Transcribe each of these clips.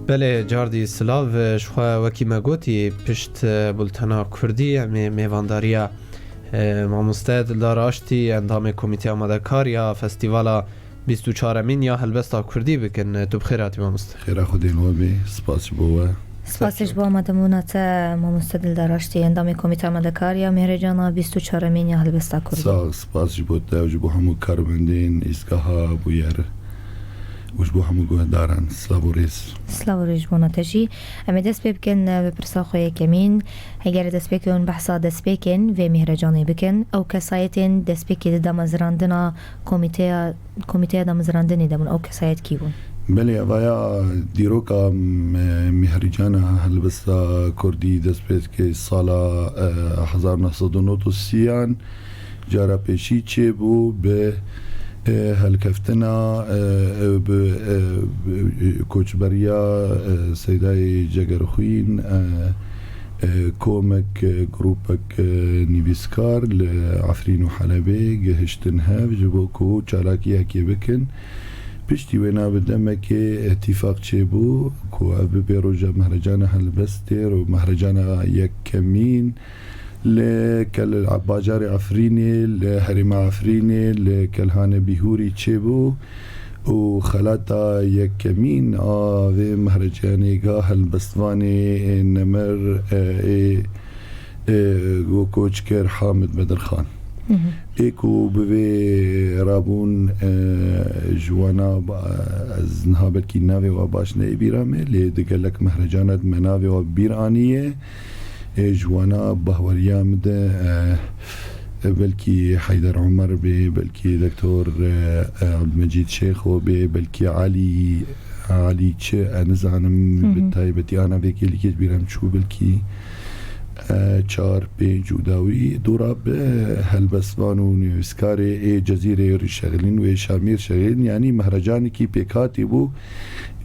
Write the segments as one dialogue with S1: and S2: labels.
S1: بله جاردی سلاو شخوا وکی مگوتی پشت بولتنا کردی میوانداریا ماموسته دلدار آشتی اندام کمیته آماده کار یا فستیوالا 24 مین یا هلبستا کردی بکن. تو بخیراتی ماموسته؟
S2: خیره خودی نوابی سپاس بوه
S3: سپاسش با مدمونات ماموسته دلدار آشتی اندام کمیته آماده کار یا مهرجانا 24 مین یا هلبستا کردی.
S2: سپاس بود و جبو همو کاربندین ایستگاه بویر وش بو همو گوه دارن
S3: سلاوریش بوناتجی اما دست بکن بپرسا خوی کمین اگر دست بکن بحثا دست بکن و مهرجانی بکن او کسایتین دست بکن دمزراندنا کمیته دمزراندنی دمون او کسایت کی بون؟
S2: بله اویا دیروکا مهرجانا هلبستا کردی دست بکن سالا 1990 جارا پیشی چه بو به هلکفتنا کوچبریا سیدای جگرخوین کومک گروپک نیویسکار لعفرین و حلبه گهشتن هف جبو کو چالاکی هکی بکن پشتی وینا بدمه که اتفاق چه بو کو او بیروجا مهرجان هلبسته و مهرجان یک کمین لكل عباجار عفريني لهرم عفريني لكلهان بيهوري تشيبو وخلاتا يكمين في مهرجاني قاه البستواني نمر وكوشكر حامد بدر خان ايكو بوي رابون جوانا از نهابت ناوي وباش نيبيرامي لدقلك مهرجانات مناوي وبيرانية جوانا بهوريا مده بلكي حيدر عمر بي بلكي دكتور عبد المجيد شيخ وبي بلكي علي تشي انزانم بالتايبتي انا بيكي اللي كيت بيرم شو بلكي چار بي جوداوي دورا بهلبسوان ونيوسكاري اي جزيرة رشغلين وشامير شغلين يعني مهرجاني كي بيكاتي بو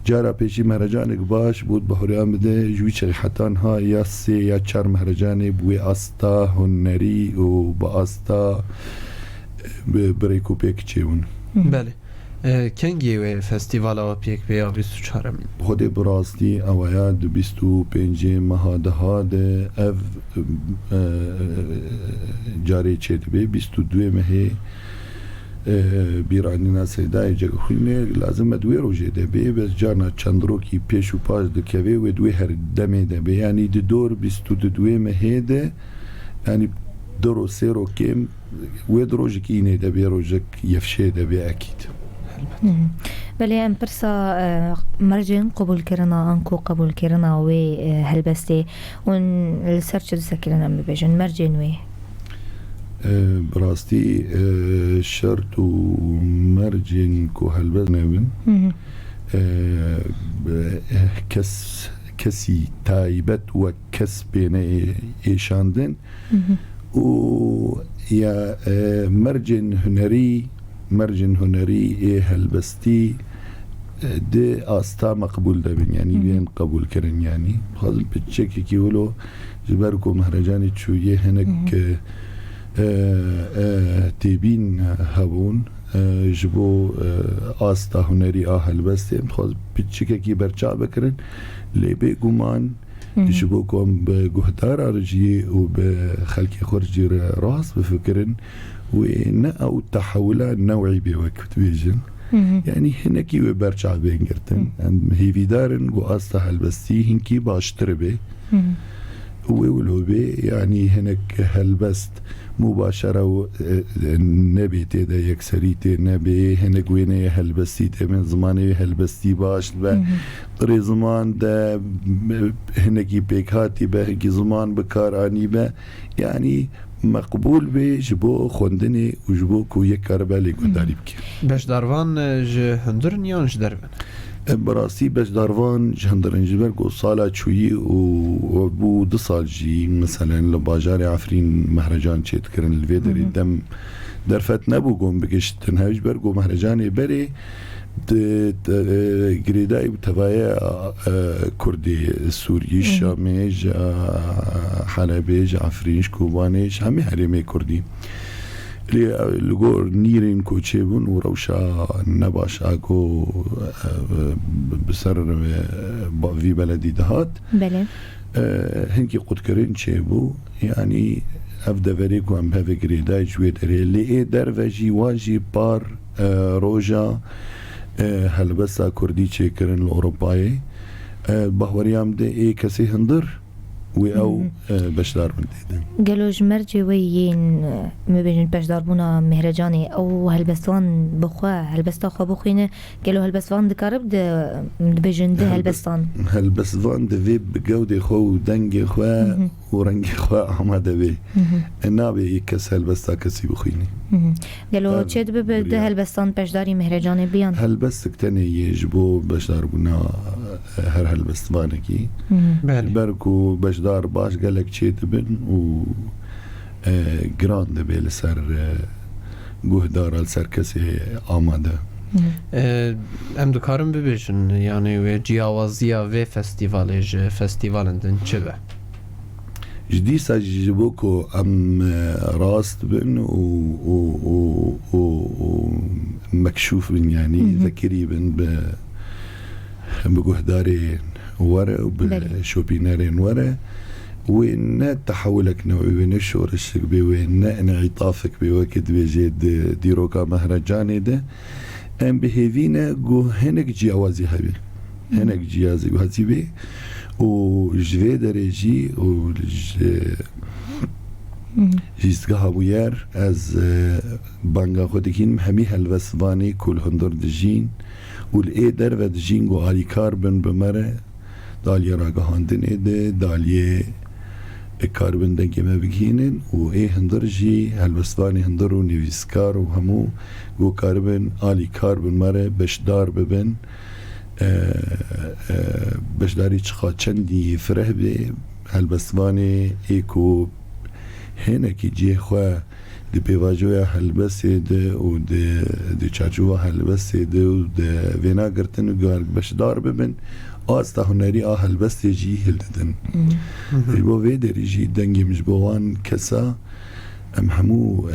S2: جارا پیشی مهرجانک باش بود بهوریان بده جوی شریحتان ها یا 3 یا 4 مهرجانی بوی آستا هنری و با آستا بریکو پیک چیون.
S1: بله کنگی و فستیوال آوا پیک بیا 24 مین
S2: خود براستی اویا 25 مهاده ها ده اف جاری چید بی 22 مهی بیرانینا سیدای جگخوینه لازم دوی روزه ده بی بس جانا چند روکی پیش و پاس دکوی و دوی هر دمه ده بی یعنی دور 22 مهه ده یعنی درو سه رو کم و دروجک اینه ده بی روزک یفشه ده بی اکید.
S3: بله ام پرسا مرجن قبول کرنا انکو قبول کرنا و هلبسته اون السرچ دسکرنا میبجن مرجن وی
S2: براستي شرط ومرجن كو هلبس نبن كسي تايبت وكس بين ايشاندن و يا مرجن هنري اي هلبستي دي آستا مقبول دبن يعني بين قبول كرن يعني خاصل بتشكي كيولو جباركو مهرجاني تشويه هناك تيبين هبون جبو آستا هنري هلبسته مخواز بچكه کی برچا بکرن لبه گمان جبو كوم بگهدار رجي و بخلق خرجي راس بفكرن ونا او تحولات نوعي بوقت بيجن يعني هنكي وبرچا بينگرتن هي فيدارن و آستا هلبستي هنكي باشتربه ولوبي يعني هناك هلبست مباشرة نبي تدا يكسريتي نبي هناك وين هلبستي من زماني هلبستي باش طري زمان دا هناك بيكاتي بهناك زمان بكاراني با يعني مقبول به جبو خوندنی و جبو کو یک کاربالی گذاری بکی.
S1: باش داروان جهندرن یا نش دربن؟
S2: براسي باش داروان جهندرن جبر کو سالا چویی و بو 2 سال جی مثلا لباجار عفرین مهرجان چیت کرن الویدری دم درفت نبو گم بگشتن هاج برگو مهرجان بری گریدای بتوای کردی سوریی شامیج حلبیج عفرینش کوبانیش همه حرمه کردی لگور نیرین کوچه بون و روشا نباش آگو بسر في بلدي دهات
S3: بله
S2: هنكي قد كرين شيبو يعني أبدا فريق وعم بفكري داي جويد اللي در وجي واجي بار روجا هلبسا كردي شكرن الأوروباي بحوريام ده كسي هندر او بشدار من ديدن
S3: قالوج مرجي ويين مبين بشدار بونا مهرجاني او هلبستان بخوا هلبستا خوا بخوينه قالو هلبستان دكارب ده بيجن ده هلبستان
S2: هلبستان ده في بجودة خو دنج خوا ورنج خوا عماده بي النابي يكس هلبستا كسي بخوينه
S3: قالو تشد بده هلبستان بشداري مهرجاني بيان
S2: هلبستك تاني يجبو بشدار بونا هر هلبستانكي بركو بشدار باش قالك تشيت بن و جراند بي لسر جهدار لسر كسي آماده
S1: ام دکارم ببیشن یعنی و جیاوازیا و فستیوالندن چه به؟
S2: جدي ساجبوكو ام راست بن و مكشوف بن يعني ذكري بن بجهدارين ورا وبشوبينارين ورا وين تحولك نوعي وين الشورشك بي وين انعطافك بوقت بيجيد ديروكا مهرجاني ده ام بهيفينا جو هنك جيوازي هبي هنك جيازي وهزي بي وجوي دريجي جيستقها ويار از بانغا خودكين همي هالوسواني كل هندر دجين والإيدر ودجين جو علي كاربن بمره داليا راقهاندن إيده داليا كاربن دنجي ما بجينن وإيه هندرجي هالوسواني هندرو نيفيسكار وهمو جو كاربن علي كاربن مره بشدار ببن بشداري چخا چندی فره بي هالبسواني ايكو هنكي جي خواه دي بيواجويا هالبسي ده و دي چاچوها هالبسي ده و ده وينا قرتن و قارك بشدار ببن آستا هنري هالبسي جي هلددن جبو ويدري جي دنگي مجبوان كسا ام همو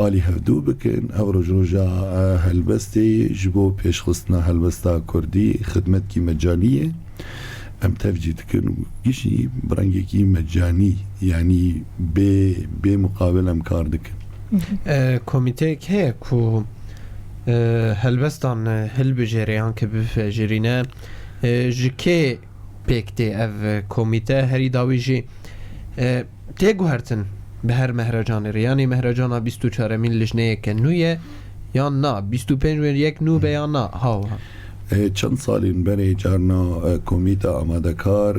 S2: آلی هفدو بکن او رجا هلبستی جبو پیش خستنا هلبستا کردی خدمت کی مجانیه ام تفجید کن گیشی برنگی کی مجانی یعنی به مقابل ام کار دکن
S1: کمیته که کو هلبستان هل بجریان که بفجرینه جکه پیکتی او کمیته هری داوی جی تیگو هرتن به هر مهرجان یعنی مهرجان 24 مین لجنه که نویه یا نه 25 مین یک نو به یا نه ها
S2: چند سالین بری جارنا کمیته آماده کار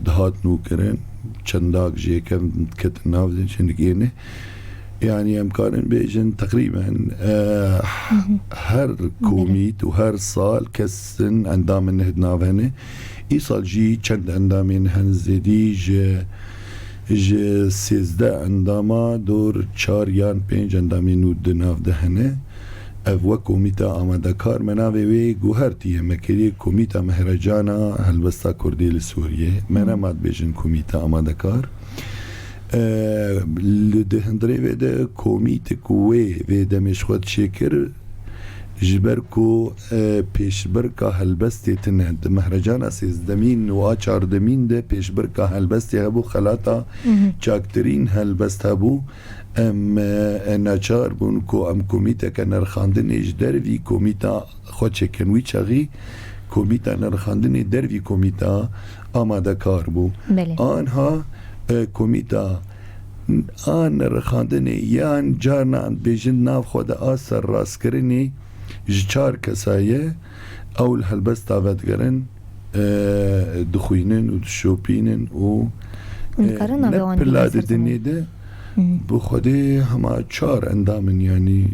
S2: دهات نو کرن چنداک جی کم کت نافذن چندگینه يعني امكان بيجن تقريبا هر كوميت وهر صال كسن اندام النهدنا هنا ايصال جي چند اندامين هنزدي سيزده انداما دور 4 يان 5 اندامي نود ناف دهنه او كوميتا آماده کار مناوي وي گوهرتي مكري كوميتا مهرجانا هلبستا كردي لسوريا منا ماد بيجن كوميتا آماده کار لدهندري ويدا كوميتا كوي ويدا مشخوت شكر جبركو پیشبرکا هلبستی تنه مهرجان سیزدمین و 14 ده پیشبرکا هلبستی هبو خلاطا چاکترین هلبست هبو ام ناچار بون کو ام کومیتا که نرخاندن اج دروی کومیتا خود چکنوی چاگی کومیتا نرخاندن دروی کومیتا آماده کار بو آنها کومیتا آن نرخاندن یان جارنا بیجن ناف خود آسر راست کرنی جار کسایه اول هلبست آوادگرن دخوینن و دشوپینن و نپلاد دنیده بو خودی همه 4 اندامن یعنی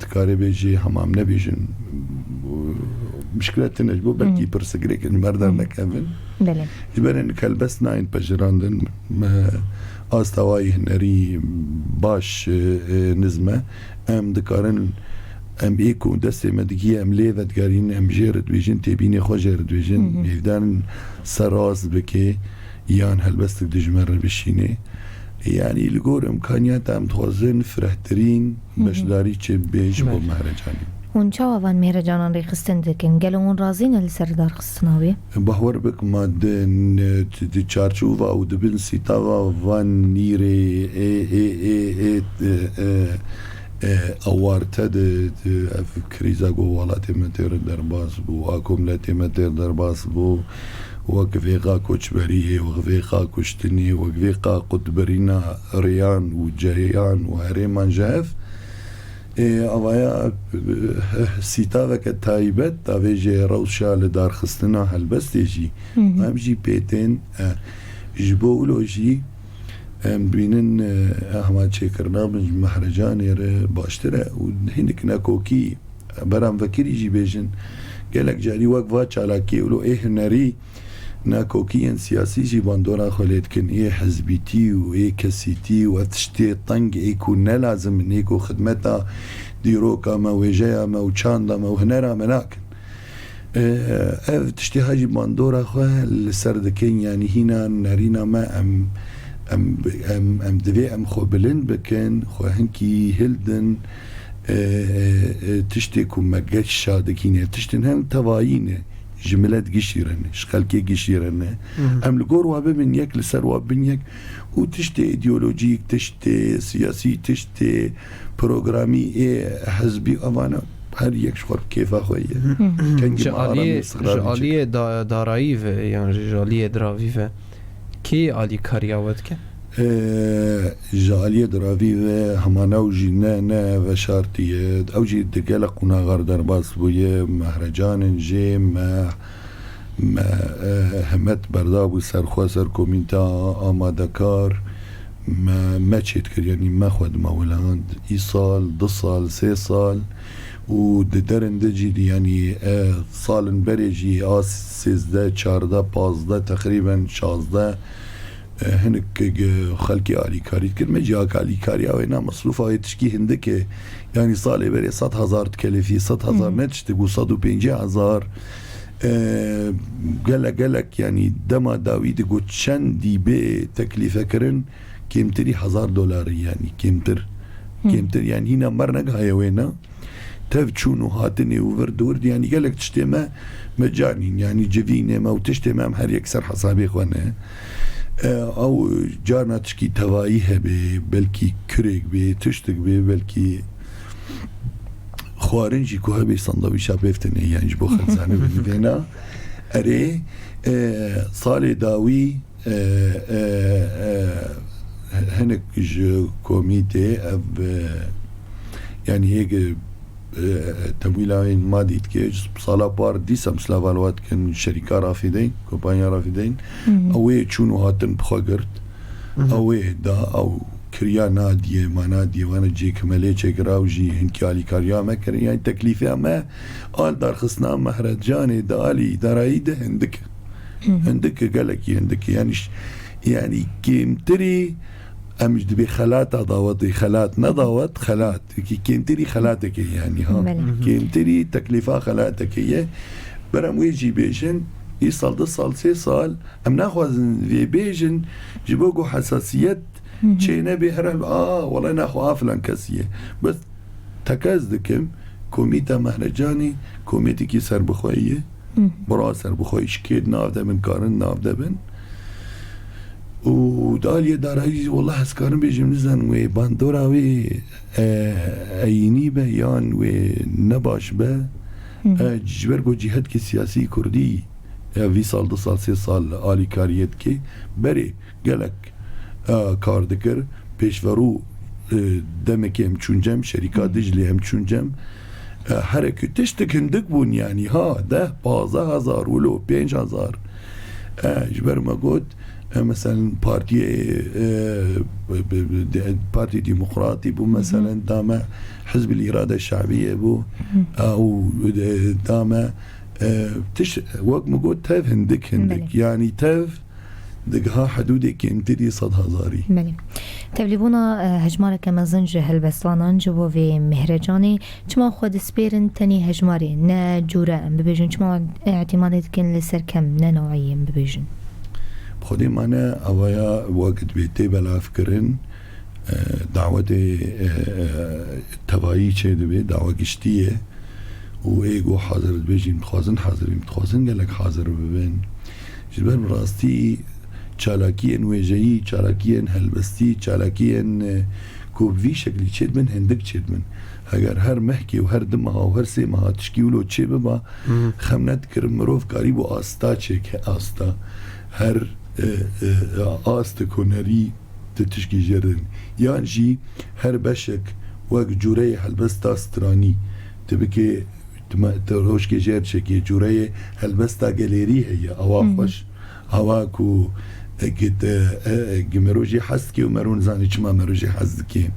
S2: تکاری بیجی همام نبیجن مشکلات نجبو بلکی پرسگریک مردر نکمن جبرن کلبست ناین پجراندن آستوایی هنری باش نزمه ام دکارن ام ایکو دسته مدگی ام لیوت گارین ام جیرد بیجن تیبینی خو جیرد بیجن میفدان سراز بکه یان هلبستک دجمر بشینه يعني الجور امكانيات ام توازن فرحترين باش داري چه بيج بو مهرجاني
S3: هون چاوان مهرجانان ریخستن دکن گلون رازین لسر دار خستناوی
S2: باور بك ما دن تشارشوفا او دبن سيتافا فان نيري اوارتا كريزا جو ولا تمتر درباس بو اكم لا تمتر درباس بو وقفيقا كوشبريه وقفيقا كشتني وقفيقا قطبرينا ريان وجريان وهريمان جاف اوایا سیتاوه که تایبت تاوه جه روشا لدار خستنا هلبسته جی هم جی پیتن جبولو جی بینن احمد چه کرنا بنج مهرجان یره باشتره و هنک نکوکی برام فکری جی بیجن گلک جاری وقفا چالاکی ولو هنری ناكوكيا سياسي جي باندورا خليت كن حزبيتي و كسيتي وتشتي طنق يكون لازم ان يكون خدمتها ديروكا ما وجايا ما وشاندا ما وهنرا مناكن تشتي هاجي باندورا خواه لسردكين يعني هنا نارينا ما ام دفي ام خوبلن بكن خوهنكي هلدن تشتي كون مقاش شادكين تشتن هم تواينه جملات قشيرنه شخالكي قشيرنه ام لقور وابن يك لسر وابن يك وتشتي ايديولوجيك تشتي سياسي تشتي بروغرامي حزبي امانه هر یک شخور كيف اخويا كان
S1: جاليه دارایی و يعني جاليه دراوی و کی علی کاریاوت که
S2: جاليه دراوی و همانا وجي نه و شارتيه او جي دقلق وناغر درباس بويه مهرجان جي ما همت بردابو سرخوا سر كومينتا آمادكار ما تشيت كر يعني ما خود مولاند اي سال 2 سال 3 سال ودرن دجي يعني سالن بريجي 13 14 15 تقريبا 16 هنك خلقي علي كاري كلمة جاك علي كاري او انا مصروفة تشكي هندك يعني صالي بري 100,000 تكلفي 100,000 نتش تقول 150,000 قالك يعني دما داويد قلت شندي بي تكلفة كرن كيمتري $1,000 يعني كيمتر يعني هنا مرنق هاي وينا تفجونو هاتني وفردورد يعني قالك تشتما مجانين يعني جفينة ما وتشتما هر يكسر حسابي خوانا او جارنا تشكي توايها بي بلكي كريك بي تشتك بي بلكي خوارنجي كوها بي صندويشا بيفتني يعني جبو خلصانه بالفينا اري صالي داوي هنك كوميتي اب يعني هيك تمويلين مادي تكيج بصالا بار ديسم سلافالوات كان شركة رافدين كومبانيا رافدين اوي تشونو هاتن بخاقرت اوي دا او كريا نادية ما نادية وانا جي كمالي چكراو جي هنكي علي كاريا ما كريا يعني تكليفة ما آل دار خصنا مهرجاني دالي درايده هندك قالك هندك يعني كيمتري امش دبي خلات ضاوطي خلات نضاوت خلات كيمتري خلاتك يعني ها كيمتري تكلفة خلاتك هي برام ويجي بيجن يصل 2 سال 3 سال ام ناخذ في بيجن جيبوكو حساسيات شي نبي هرب والله ناخذ فلان كاسيه بس تكازدكم كوميتا مهرجاني كوميتي كي سر بخويه برا سر بخوي شكيد نافده من كارن نافده بن ودالية دارایی والله هسكارن بيجم نزن و باندورا و ايني بيان و نباش به جبرگو جهاد کی سیاسی کردی 20 سال 2 سال 3 سال آلی کاریت کی بری گلک کار دکر پیشورو دمك هم چونجم شركات دجلي هم چونجم حركة تشتك هندك بون يعني ها 10,000 ولو 5,000 جبر ما قلت مثلا بارتي ديمقراطي بو مثلا داما حزب الإرادة الشعبية بو أو داما وقت ما قلت تاف هندك يعني تاف دقها حدودي كيمتدي 100,000
S3: بله تبلیبونا هجماره که مزنج هلبستانان جبو و مهرجانی چما خود سپیرن تنی هجماره نه جوره ام ببیجن چما اعتمادت کن لسر کم نه نوعی ام ببیجن
S2: خودی مانه اوایا وقت بیتی بلاف کرن دعوت توایی چه دوی دعوه گشتیه وإيجو حاضر بيجي متخوازن حاضرين متخوازن قالك حاضر ببين جبان راستي چالاکیان ویژه‌ای چالاکیان هلبستی چالاکیان کوبوی شکلی چید من هندک چید من اگر هر محکی و هر دمها و هر سه مها تشکیل و چه ببا خمنت کرم مروف کاری بو آستا چه که آستا هر آست کنری تشکی جرن یان جی هر بشک وق جوره هلبستا استرانی تبکه تروش که جر چه جوره هلبستا گلیری هی اوا خوش هوا کو قد مروجي حسكي ومرون زاني چما مروجي حسكي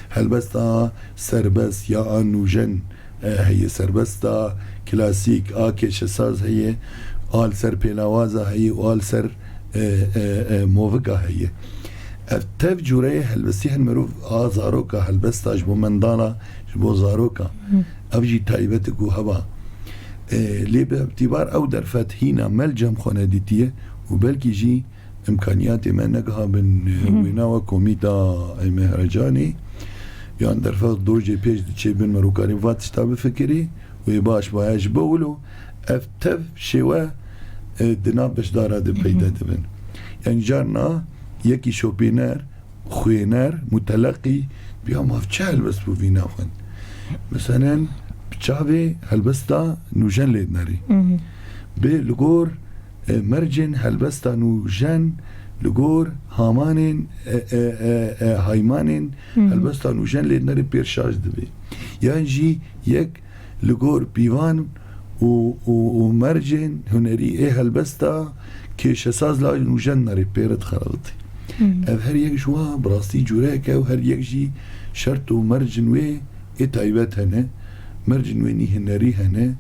S2: هلبستا سربس يا انوجن هي سربستا كلاسيك آكش ساز هي آل سر بيلاوازا هي وآل سر موفقا هي افتف جوري هلبسي هالمروف زاروكا هلبستا جبو مندانا جبو زاروكا افجي تايبتك وهبا ليه باعتبار او درفت هنا ملجم خوناديتيه وبلكي جي امكانيات ما نقها من ويناوا كوميتا مهرجاني يعني درفت دوجي بيج تشي بن مروكاني فات شتاب فكري ويباش بايش بولو افتف شوا دنابش دارا دي بيدا دبن يعني جارنا يكي شوبينر خوينر متلقي بيوم هفشال بس بوفينا خن مثلا بتشافي هلبستا نوجن ليدناري بلغور مرجن هلبستا نوجن لغور هامانين هايمانين هلبستا نوجن ليدناري بيرشاج دبي يعني جي يك لغور بيوان ومرجن هنري ايه هلبستا كيش اساس لا نوجن ناري بيرد خرلتي هر يك جوا براستي جوراكا وهر يك جي شرط ومرجن وي اتايبت هنا مرجن ويني هنري هنا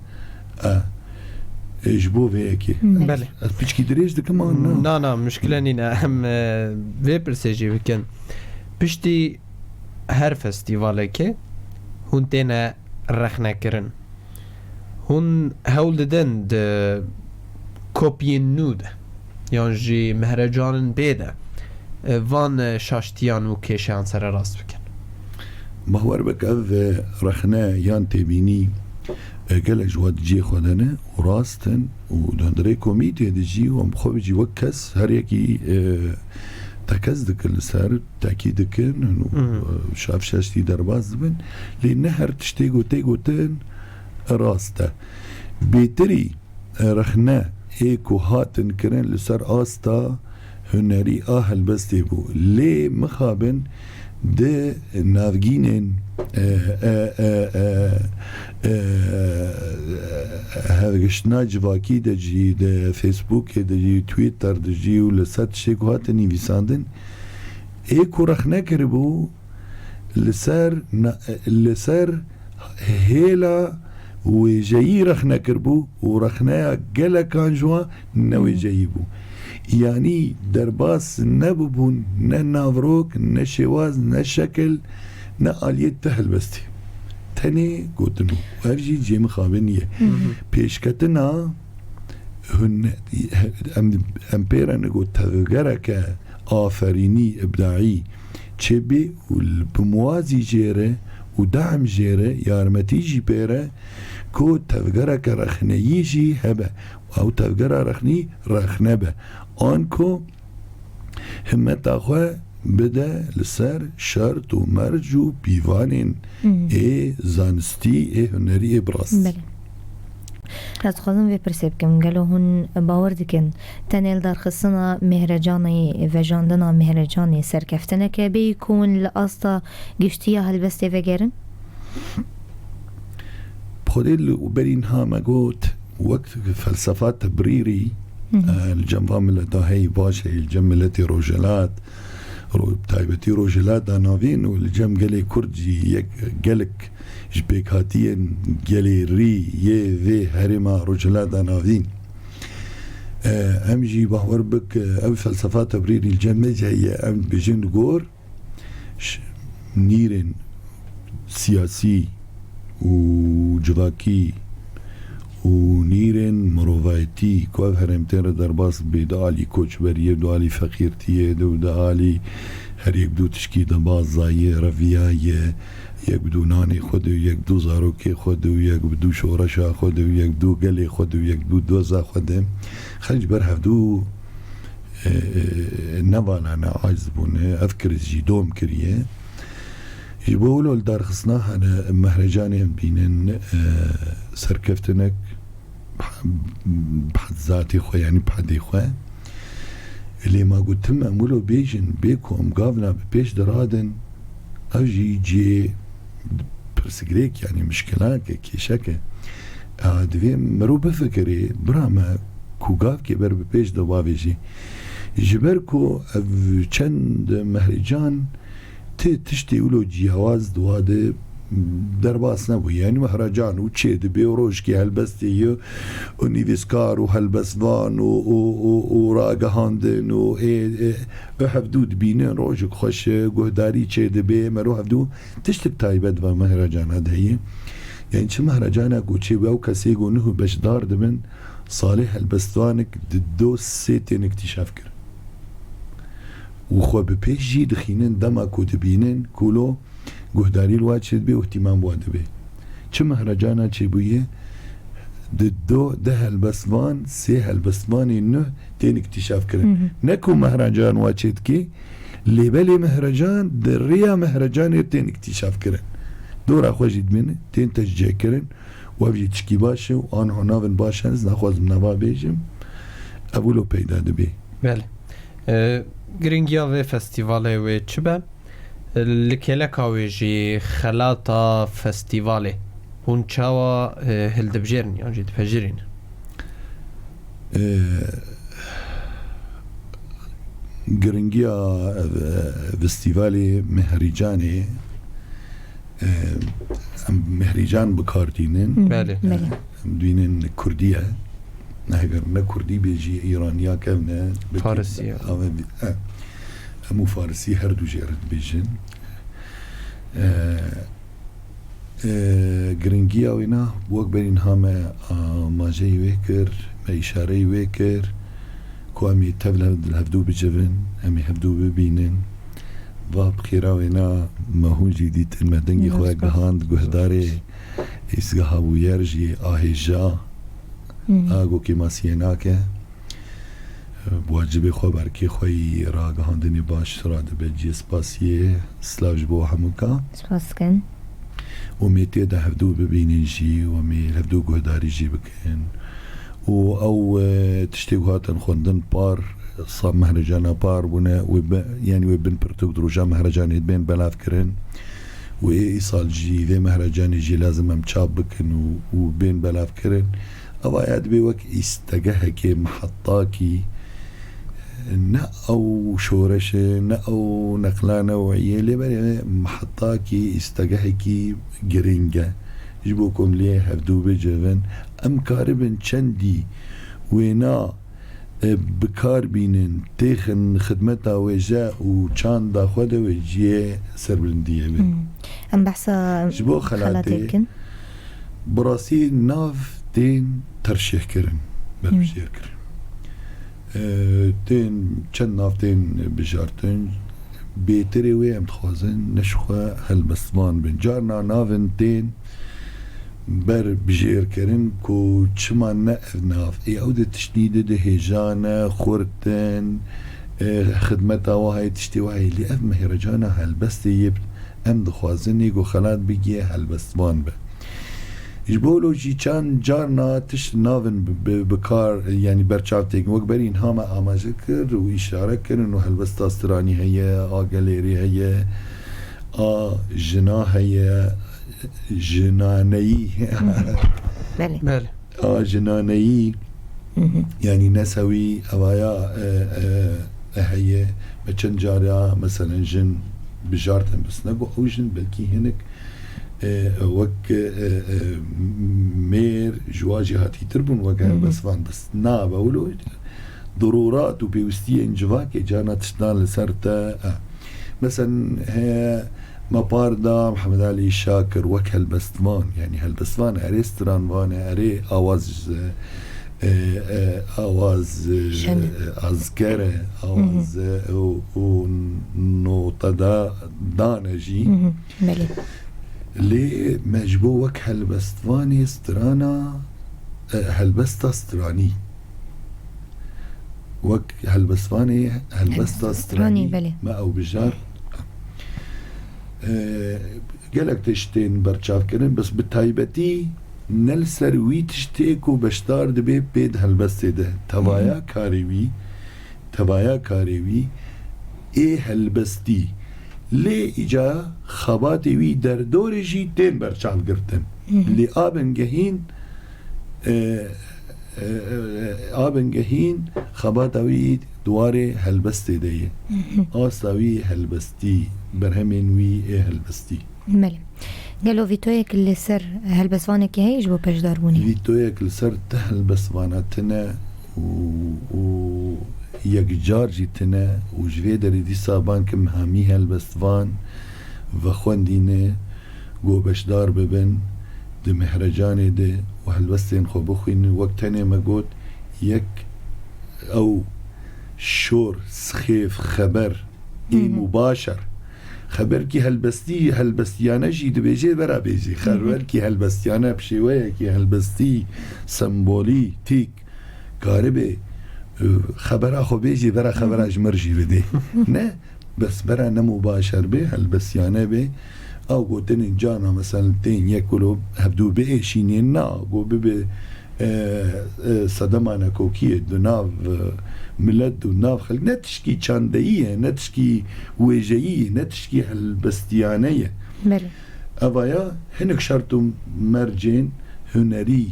S2: اجبو فيكي
S1: بله
S2: بيشكي دريج ده كمان
S1: نا مشكلة نينا هم في برسيجي بكن بشتي هر فستيفالكي هون تينا رخنا كرن هون هول دن ده كوبين نود يعني جي مهرجان بيدا وان شاشتيان و كيشان سر راست بكن
S2: ما هو ربك اذ رخنا يان تبيني قال جواد جي خدنا وراستن ودندري كوميتي دجي ومخو بيجي وكس هر يكي تكزدك السر تاكيدك انه شاف شاشتي درباز بن لنهر تشتيغو تيغوتن راسته بيتري رخنا ايكو هاتن كرن لسر آستا هنري بس تيبو ليه مخابن ده نافجينين هذا قشنا جواكي دجي ده فيسبوك دجي تويتر دجي ولسات شيكو هاتني بيساندن ايكو رخنا كربو لسر هيلا وجاي رخنا كربو ورخنا قلا كان جوا نوي جايبو يعني درباس نببون نافروك نشواز نشكل نقالية تهل بستي تاني قوتنو وهرجي جي مخابنية بيشكتنا هن امبيرا نقول تذكرك آفريني ابداعي تشبي والبموازي جيري ودعم جيري يارمتي جي بيرا كو تذكرك رخني جي هبا او تذكر رخني رخنبه آنكو همت اخوة بده لسر شرط و مرج و بیوانین ای زانستی ای هنری ای براست
S3: بله از خواستم وی پرسیب کم گلو هون باور دکن تنیل در خصنا مهرجانی و جاندنا مهرجانی سرکفتنه که بیکون لأستا گشتیا هلبسته وگرن؟
S2: بخودیل و برین ها مگوت وقت فلسفات تبريري الجنبام الداهي باشا الجملتي روجلات تايبتي روجلات دانافين والجم قالي كردجي يك قالك جبيك هاتين قالي ري يه ذي هرما روجلات دانافين امجي بحور بك او فلسفات تبريري الجمج هي ام بجن غور نيرن سياسي وجواكي ونيرن مروفايتي كوف هرمتين درباس بدالي كوتش بريه بدالي فقيرتيه بدالي هر یک دو تشکی دنبازایی رویای یک بدو نانی خود و یک دو زاروکی خود و یک بدو شورشا خود و یک دو گلی خود و یک دو دوزا خود خلج بر هفدو نوانا أنا عايز بونه أفكر جي دوم كريه يقولوا الدار خصناها أنا مهرجاني بينن سركفتنك بحد ذاتي خو يعني بحد خو اللي ما قلت ما أمولو بيجن بيكو أمقابنا ببيش درادن أجي جي برسقريك يعني مشكلات كيشاكة دوين مرو بفكري براما كوغاف كبر ببيش دوابيجي جبركو چند مهرجان تشتي ولو جهاز دواده درباس نبو يعني مهرجان وتشيد بيوروشكي هلبستي ونيفيسكار وهلبسفان وراقهاندن وحفدود بينين روجك خوش قهداري تشيد بي مرو حفدو تشتب تايبت و مهرجان هذا هي يعني چه مهرجانك وچه باو كسي قونه بشدار دبن صالح البستوانك دو سيتين اكتشاف كر وخو بپیش جی دخینن دما کو دبینن کولو گهداری الواد شد بی و اهتمام بواد بی چه مهرجانا چه بویه دو ده هلبسوان سه هلبسوانی نه تین اكتشاف کرن نکو مهرجان واد شد کی لیبلی مهرجان در ریا مهرجان تین اكتشاف کرن دورا خو جید منه تین تشجیع کرن و بجی تشکی باشه و آن هنافن باشه از نخوازم نوا بیجم اولو پیدا دبی
S1: بله گرنگیا و فستیواله و چه به لکلکا و جی خلاطا فستیواله هون چاوا هلدبجرن یا جید پجرین
S2: گرنگیا فستیوالی مهریجانی مهریجان بکاردینن
S1: بله
S2: دوینن کردیه نهگر نه کردی بیجی ایرانیا کونه
S1: فارسی
S2: همو فارسی هر دو جرد بیجن گرنگیا وینا بوک برین همه ماجه ویکر ما اشاره ویکر کو امی تبل هفدو بجبن امی هفدو ببینن و بخیرا وینا مهون جدید المدنگی خواه گهاند گهداره ایسگاه و یرجی آهیجا آگو که ماسیه که بواجب خو برکی خوی را گهاندنی باش را دبجی سپاسیه سلاوش بو هموکا
S3: سپاس کن
S2: و میتی ده هفدو ببینین جی و می هفدو گهداری جی بکن و او تشتیگو هاتن خوندن پار صاب مهرجانا بار بونه يعني وبن برتوك دروجا مهرجان يدبين بلاف كرن وإيصال جي ذي مهرجان يجي لازم امشاب بكن وبين بلاف كرن أو ياد بيوك استجهكي محطاكي نا أو شورش نا أو نقلا نوعية لبني محطاكي استجهكي جرينجا جبوكم ليه هفدو بجفن أم كاربن چندي وينا بکار بینن تیخن خدمتا وجا و چاند دا خود وجیه سربلندیه بین
S3: ام بحثا
S2: جبو خلاته براسی ناف تین ترشیح کرن بربشیر کرن تین چند ناف تین بجارتن بیتری وی امتخوازن نشخوا هلبستوان بین جارنا نافن تین بر بجير كرن كو چما ناف اي اودة تشديد ده هجانا خورتن خدمتا وهاي تشتي وهاي اللي اف مهرجانا هلبست يبت ام دخوازن يقو خلات بيجي هلبستوان به يجبولو جي چان جارنا تش نافن بكار يعني برچاوتيك وقبرين هاما آماجه كر و اشاره كرن و هلبستا استراني هيا آقليري هيا جنا هيا جناني
S1: بله
S2: جناني يعني نسوي أوايا هي بچن جاريا مثلا جن بجارتن بس نقو أو جن بلكي هنك وك مير جواجي هاتي تربون وكان بس فان بس نا بقولوا ضرورات وبيوستي انجواك جانا تشتغل لسرتا مثلا هي مباردا محمد علي شاكر وك هلبستوان يعني هلبستوان اريستران وانا اري اواز آواز أذكره آواز و نوتدا دانجي
S3: بله
S2: لي مجبو وك هلبستواني سترانا هلبستا ستراني وك هلبستواني هلبستا ستراني
S3: بله
S2: ما أو بجار قالك تشتين برشاف كرن بس بالتايبتي نلسر وي تشتيكو بشتار دبي بيد هلبسته ده تبايا كاريوي ايه هلبستي لي اجا خباتي وي در دور جي تين برشاف قرتن لي آبن جهين خباتوي دواري هلبستي دي آساوي هلبستي برهمين وي ايه هلبستي
S3: بله قالوا فيتويك اللي سر هلبسوانك هي يجبو باش داربوني
S2: فيتويك اللي سر تهلبسواناتنا و يكجار جيتنا وجفيدر دي صابان كم هامي هلبسوان وخوان دينه قو باش دار ببن دي مهرجاني دي وهلبستين خو بخوين وقتاني ما قوت يك او شور سخيف خبر اي مباشر خبر كي هلبستيانه جي دبيجي برا بيجي خبر كي هلبستيانه بشوية كي هلبستي سمبولي تيك كاربي خبر اخو بيجي برا خبر اجمر جي بدي نه بس برا مباشر به هلبستيانه به او قوتن جانا مثلا تين يكلوا هبدو بإيشينين نا قو ببي صدمانا كوكية دو ناف ملت دو ناف خلق نتشكي چاندئية نتشكي ويجيية نتشكي هالبستيانية
S3: بله
S2: أبايا هنك شرطو مرجين هنري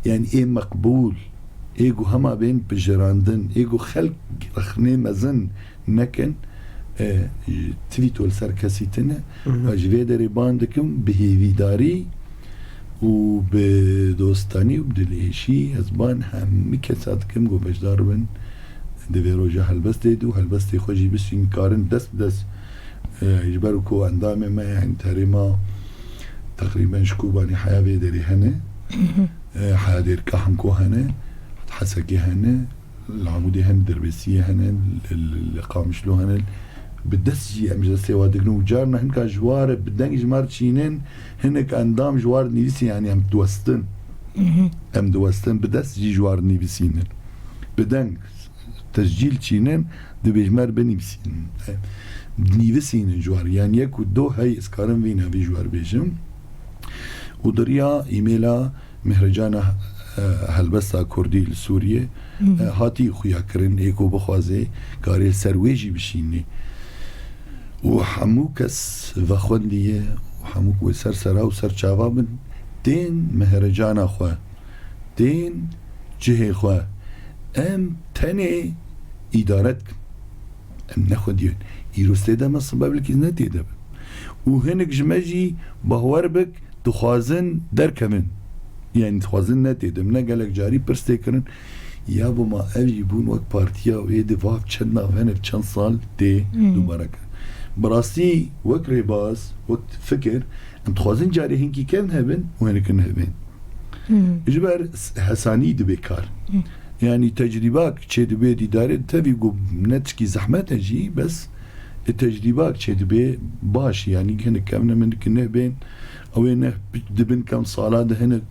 S2: يعني ايه مقبول ايقو هما بين بجراندن ايقو خلق رخني مزن نكن تفيتو السركسيتنا واجفيدري باندكم بهيفيداري وبدوستاني وبدليشي هزبان هم كساتكم قو باش داربن دفيروجا هلبستي دو هلبستي خوجي بس ينكارن دس يجبركو اندامي ما يعني تاريما تقريبا شكوباني حياة بيدري هنا حياة دير كحمكو هنا حسكي هنا العمودي هنا دربسية هنا اللي قامشلو هنا بدسجي امجد سوادقنو جارنا هنكا جوار بدنك جمار تشينين هنك اندام جوار نيفسي يعني ام دوستن بدسجي جوار نيفسين بدنك تسجيل تشينين دبي جمار بنيفسين نيفسين جوار يعني يكو دو هاي اسكارن فينا في جوار بيجم ودريا ايميلا مهرجانا هلبستا كردي لسوريا هاتي خويا كرن ايكو بخوازي كاري سرويجي بشيني وحمو كس وخون ليه وحمو وسر سرا وسر چاوا من دين مهرجانا خوا دين جهه خوا ام تني ادارت ام ناخد يون يروسته ده ما سبب لك نتي ده وهنك جماجي بهور بك تخوازن در كمن يعني تخوازن نتي ده من قالك جاري برستيكرن يا بو ما اجي بون وقت بارتيا و دفاع چند هنك چند سال دي دوباره براسي وقت ريباز وقت فكر ام تخوازن جاري هنكي كان هبن وهنك هبن اجبر حساني دبي كار يعني تجرباك چه دبي دي داري تبي قو نتشكي زحمت اجي بس التجربات چه دبي باش يعني هنك كامنا من كنه بين او انه دبن كم صالة ده هنك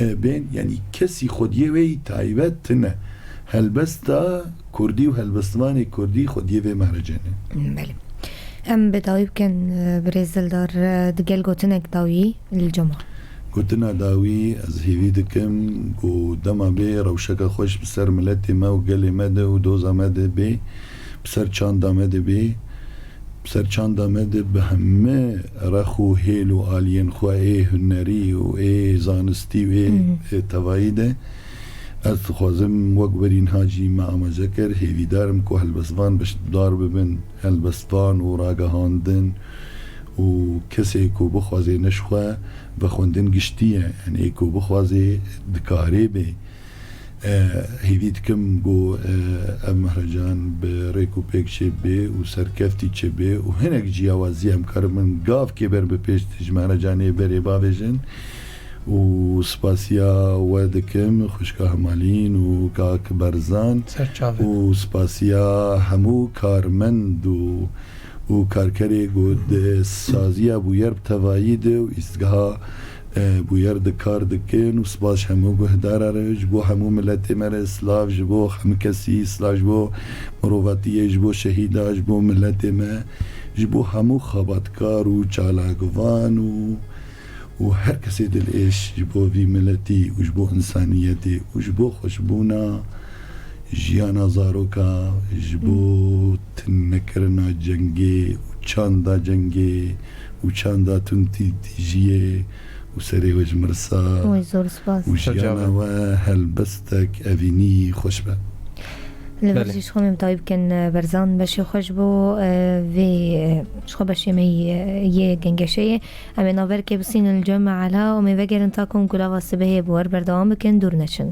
S2: بين يعني كسي خوديه وي تايبت تنه هلبستا كردي وهلبستماني كردي خوديه وي مهرجانه
S3: بله ام بداوي كان بريزل دار دقل قوتنك داوي الجمعة
S2: قوتنا داوي از هيوي دكم قو دما بي روشكا خوش بسر ملتي ما وقلي مده ودوزا مده بي بسر چاندا مده بي بسر چاندا مده بهمه رخو هيلو آلين خو ايه هنري و ايه زانستي و ايه توايده از خوازم وقبرين هاجي ما اما ذكر هيوي دارم كو هلبسفان بش دار ببن هلبسفان و راقا هاندن و کسی کو بخوازه نشخوا بخوندن گشتیه یعنی ایکو بخوازه دکاره به هیوید کم گو مهرجان به ریکو پیک چه به و سرکفتی چه به و هنک جیاوازی هم کرمن گاف که بر به پیش تج مهرجانه بری باویجن وسپاسیا ودکم خوشکا همالین و کاک برزان
S1: سرچاوه
S2: وسپاسیا همو کارمند و کارکری گود سازیا بویر بتوایید و استگاه بویر دکار دکن و سپاس همو گهدار جبو همو ملت مر اسلاف جبو هم کسی اسلاف جبو مروواتی جبو شهیدا جبو ملت ما جبو همو خاباتکار و چالاگوان و هر کسی دل ایش جبو وی ملتی و جبو انسانیتی و جبو خوشبونا جیانا زاروکا جبو تنکرنا جنگی و چاندا جنگی و چاندا تنتی تیجیه و سری وج مرسا
S3: وای زور سپاس
S2: و جیانا و هلبستک اوینی خوشبه
S3: لبرجيش خو متايب كان برزان باش يخرج بو في شخو باش يه جنجشيه امي نافر كي بسين الجمع على ومي فجر انتاكم كلا واسبه بور بردوام كان دور نشن